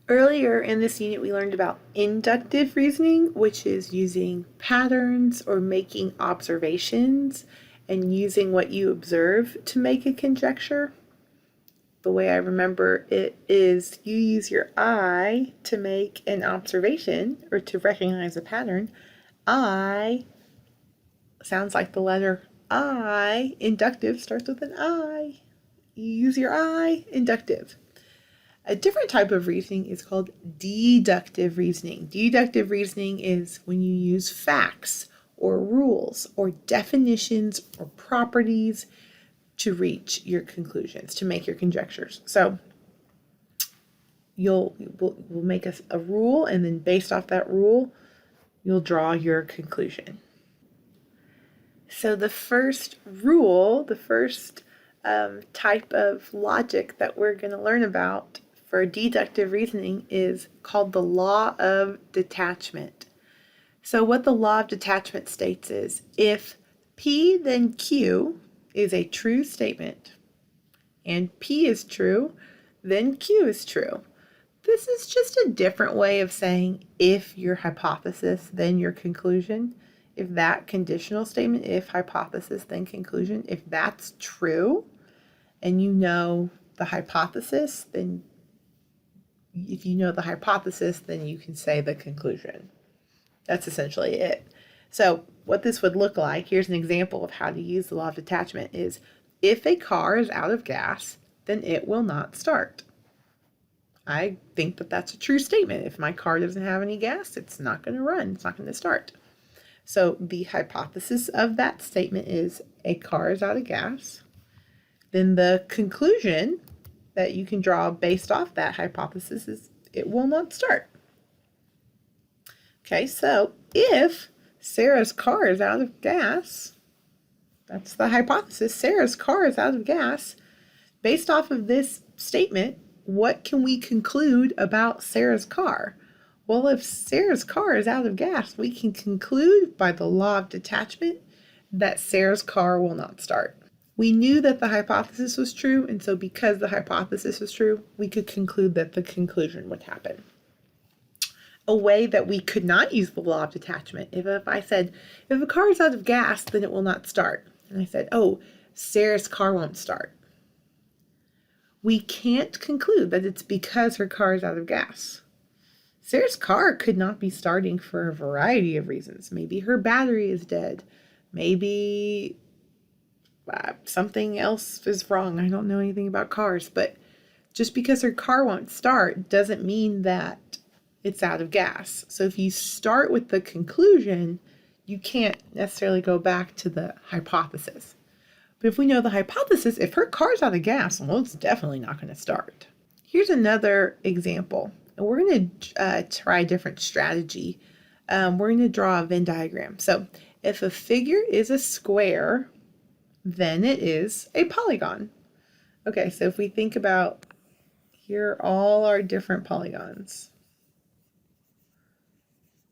Earlier in this unit, we learned about inductive reasoning, which is using patterns or making observations and using what you observe to make a conjecture. The way I remember it is you use your eye to make an observation or to recognize a pattern. I sounds like the letter I. Inductive starts with an I. You use your eye, inductive. A different type of reasoning is called deductive reasoning. Deductive reasoning is when you use facts or rules or definitions or properties to reach your conclusions, to make your conjectures. So we'll make a rule, and then based off that rule, you'll draw your conclusion. So the first rule, the first type of logic that we're going to learn about for deductive reasoning is called the law of detachment. So what the law of detachment states is if P then Q is a true statement and P is true, then Q is true. This is just a different way of saying if your hypothesis, then your conclusion. If that conditional statement, if hypothesis, then conclusion, if that's true and you know the hypothesis, then if you know the hypothesis, then you can say the conclusion. That's essentially it. So what this would look like, here's an example of how to use the law of detachment, is if a car is out of gas, then it will not start. I think that that's a true statement. If my car doesn't have any gas, it's not going to run. It's not going to start. So the hypothesis of that statement is a car is out of gas. Then the conclusion that you can draw based off that hypothesis is it will not start. Okay, so if Sarah's car is out of gas, that's the hypothesis, Sarah's car is out of gas. Based off of this statement, what can we conclude about Sarah's car? Well, if Sarah's car is out of gas, we can conclude by the law of detachment that Sarah's car will not start. We knew that the hypothesis was true, and so because the hypothesis was true, we could conclude that the conclusion would happen. A way that we could not use the law of detachment, if I said, if a car is out of gas, then it will not start. And I said, oh, Sarah's car won't start. We can't conclude that it's because her car is out of gas. Sarah's car could not be starting for a variety of reasons. Maybe her battery is dead. Maybe something else is wrong. I don't know anything about cars, but just because her car won't start doesn't mean that it's out of gas. So if you start with the conclusion, you can't necessarily go back to the hypothesis. But if we know the hypothesis, if her car's out of gas, well, it's definitely not going to start. Here's another example. And we're going to try a different strategy. We're going to draw a Venn diagram. So if a figure is a square, then it is a polygon. Okay, so if we think about, here are all our different polygons.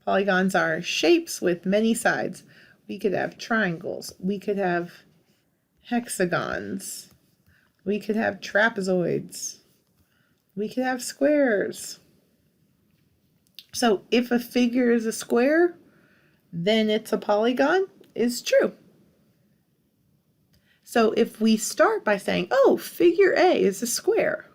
Polygons are shapes with many sides. We could have triangles. We could have hexagons. We could have trapezoids. We could have squares. So if a figure is a square, then it's a polygon is true. So if we start by saying, oh, figure A is a square,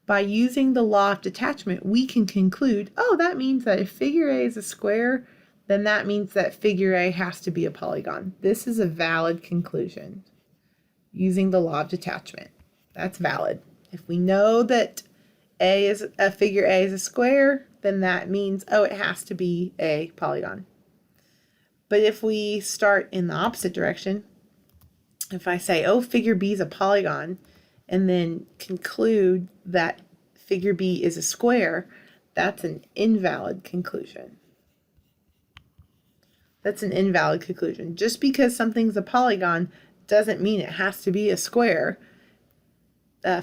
by using the law of detachment, we can conclude, oh, that means that if figure A is a square, then that means that figure A has to be a polygon. This is a valid conclusion using the law of detachment. That's valid. If we know that figure A is a square, then that means, oh, it has to be a polygon. But if we start in the opposite direction, if I say, oh, figure B is a polygon, and then conclude that figure B is a square, that's an invalid conclusion. That's an invalid conclusion. Just because something's a polygon doesn't mean it has to be a square.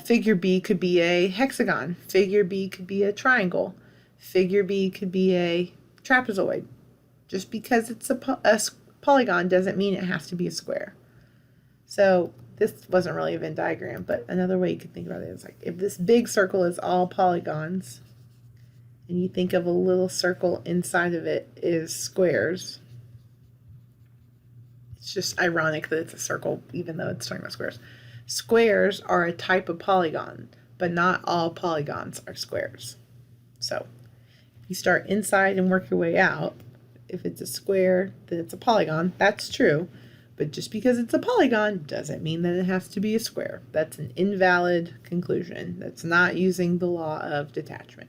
Figure B could be a hexagon. Figure B could be a triangle. Figure B could be a trapezoid. Just because it's a polygon doesn't mean it has to be a square. So this wasn't really a Venn diagram, but another way you could think about it is like if this big circle is all polygons, and you think of a little circle inside of it is squares. It's just ironic that it's a circle, even though it's talking about squares. Squares are a type of polygon, but not all polygons are squares. So if you start inside and work your way out, if it's a square, then it's a polygon. That's true. But just because it's a polygon doesn't mean that it has to be a square. That's an invalid conclusion. That's not using the law of detachment.